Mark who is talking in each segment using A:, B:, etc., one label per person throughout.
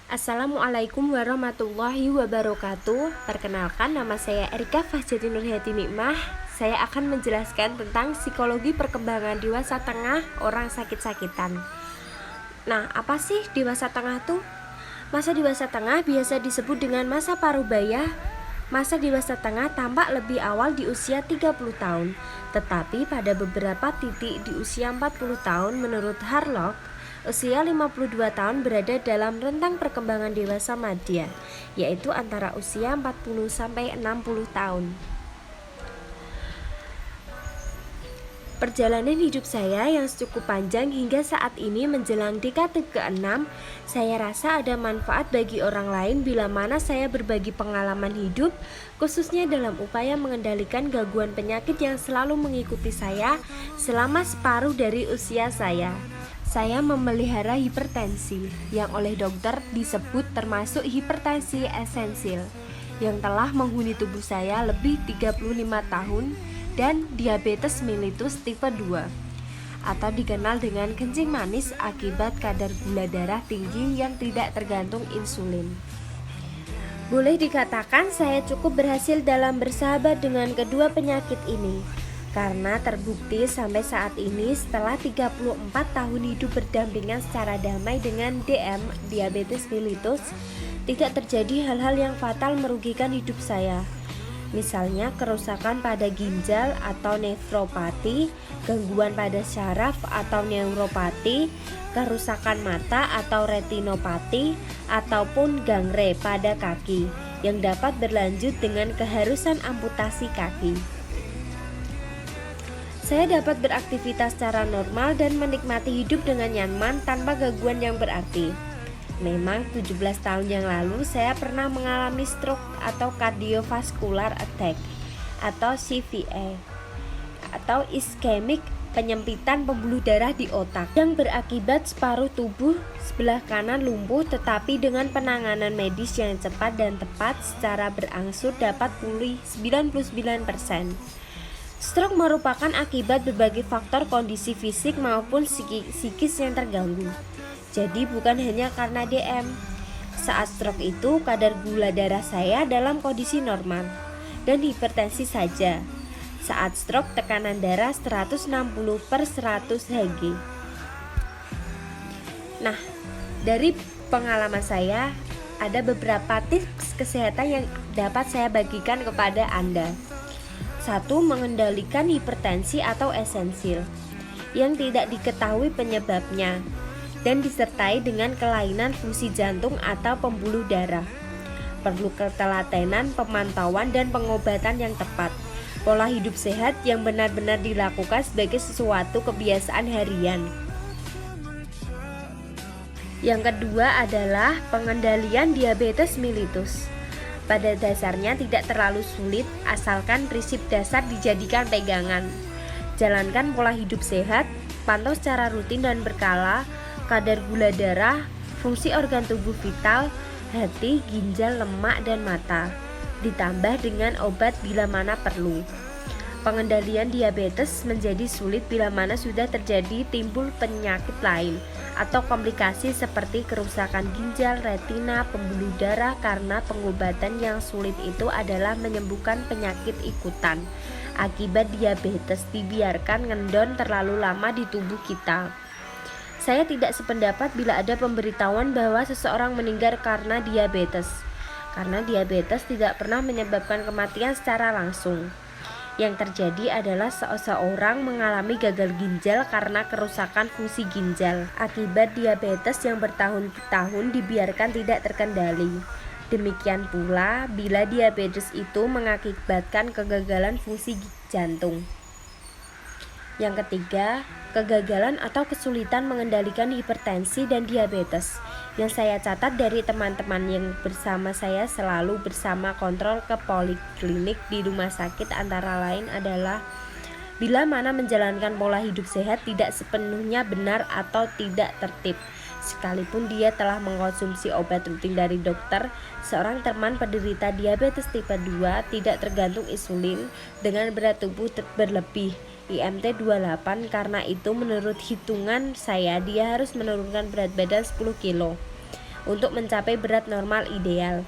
A: Assalamualaikum warahmatullahi wabarakatuh. Perkenalkan, nama saya Erika Fahjati Nurhayati Nikmah. Saya akan menjelaskan tentang psikologi perkembangan dewasa tengah orang sakit-sakitan. Nah, apa sih dewasa tengah tuh? Masa dewasa tengah biasa disebut dengan masa parubaya. Masa dewasa tengah tampak lebih awal di usia 30 tahun, tetapi pada beberapa titik di usia 40 tahun menurut Harlock, usia 52 tahun berada dalam rentang perkembangan dewasa madya, yaitu antara usia 40 sampai 60 tahun. Perjalanan hidup saya yang cukup panjang hingga saat ini menjelang dekade ke-6, saya rasa ada manfaat bagi orang lain bila mana saya berbagi pengalaman hidup, khususnya dalam upaya mengendalikan gangguan penyakit yang selalu mengikuti saya selama separuh dari usia saya. Saya memelihara hipertensi, yang oleh dokter disebut termasuk hipertensi esensial, yang telah menghuni tubuh saya lebih 35 tahun, dan diabetes mellitus tipe 2 atau dikenal dengan kencing manis akibat kadar gula darah tinggi yang tidak tergantung insulin. Boleh dikatakan saya cukup berhasil dalam bersahabat dengan kedua penyakit ini, karena terbukti sampai saat ini setelah 34 tahun hidup berdampingan secara damai dengan DM, diabetes mellitus, tidak terjadi hal-hal yang fatal merugikan hidup saya. Misalnya kerusakan pada ginjal atau nefropati, gangguan pada syaraf atau neuropati, kerusakan mata atau retinopati, ataupun gangre pada kaki yang dapat berlanjut dengan keharusan amputasi kaki. Saya dapat beraktivitas secara normal dan menikmati hidup dengan nyaman tanpa gangguan yang berarti. Memang 17 tahun yang lalu saya pernah mengalami stroke atau cardiovascular attack atau CVA atau ischemic, penyempitan pembuluh darah di otak yang berakibat separuh tubuh sebelah kanan lumpuh, tetapi dengan penanganan medis yang cepat dan tepat secara berangsur dapat pulih 99%. Stroke merupakan akibat berbagai faktor kondisi fisik maupun psikis yang terganggu. Jadi bukan hanya karena DM. Saat stroke itu kadar gula darah saya dalam kondisi normal dan hipertensi saja. Saat stroke tekanan darah 160/100 Hg. Nah, dari pengalaman saya ada beberapa tips kesehatan yang dapat saya bagikan kepada Anda. 1. Mengendalikan hipertensi atau esensial yang tidak diketahui penyebabnya dan disertai dengan kelainan fungsi jantung atau pembuluh darah. Perlu ketelatenan, pemantauan, dan pengobatan yang tepat. Pola hidup sehat yang benar-benar dilakukan sebagai sesuatu kebiasaan harian. Yang kedua adalah pengendalian diabetes mellitus. Pada dasarnya tidak terlalu sulit asalkan prinsip dasar dijadikan pegangan. Jalankan pola hidup sehat, pantau secara rutin dan berkala kadar gula darah, fungsi organ tubuh vital, hati, ginjal, lemak, dan mata. Ditambah dengan obat bila mana perlu. Pengendalian diabetes menjadi sulit bila mana sudah terjadi timbul penyakit lain atau komplikasi seperti kerusakan ginjal, retina, pembuluh darah, karena pengobatan yang sulit itu adalah menyembuhkan penyakit ikutan. Akibat diabetes dibiarkan ngendon terlalu lama di tubuh kita. Saya tidak sependapat bila ada pemberitahuan bahwa seseorang meninggal karena diabetes, karena diabetes tidak pernah menyebabkan kematian secara langsung. Yang terjadi adalah seseorang mengalami gagal ginjal karena kerusakan fungsi ginjal akibat diabetes yang bertahun-tahun dibiarkan tidak terkendali. Demikian pula bila diabetes itu mengakibatkan kegagalan fungsi jantung. Yang ketiga, kegagalan atau kesulitan mengendalikan hipertensi dan diabetes. Yang saya catat dari teman-teman yang bersama saya selalu bersama kontrol ke poliklinik di rumah sakit antara lain adalah bila mana menjalankan pola hidup sehat tidak sepenuhnya benar atau tidak tertib. Sekalipun dia telah mengkonsumsi obat rutin dari dokter, seorang teman penderita diabetes tipe 2 tidak tergantung insulin dengan berat tubuh berlebih IMT 28. Karena itu menurut hitungan saya dia harus menurunkan berat badan 10 kilo. untuk mencapai berat normal ideal.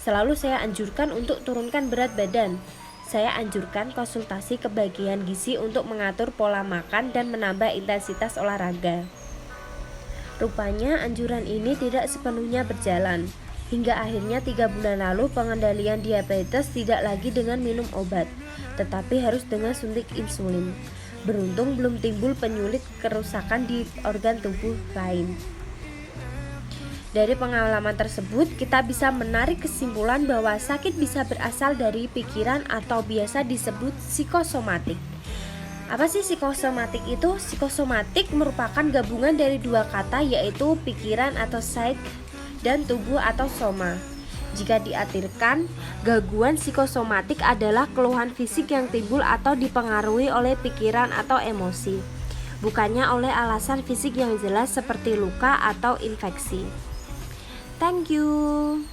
A: Selalu saya anjurkan untuk turunkan berat badan. Saya anjurkan konsultasi ke bagian gizi untuk mengatur pola makan dan menambah intensitas olahraga. Rupanya anjuran ini tidak sepenuhnya berjalan. Hingga akhirnya 3 bulan lalu pengendalian diabetes tidak lagi dengan minum obat, tetapi harus dengan suntik insulin. Beruntung belum timbul penyulit kerusakan di organ tubuh lain. Dari pengalaman tersebut, kita bisa menarik kesimpulan bahwa sakit bisa berasal dari pikiran atau biasa disebut psikosomatik. Apa sih psikosomatik itu? Psikosomatik merupakan gabungan dari dua kata, yaitu pikiran atau psyche dan tubuh atau soma. Jika diartikan, gangguan psikosomatik adalah keluhan fisik yang timbul atau dipengaruhi oleh pikiran atau emosi, bukannya oleh alasan fisik yang jelas seperti luka atau infeksi. Thank you.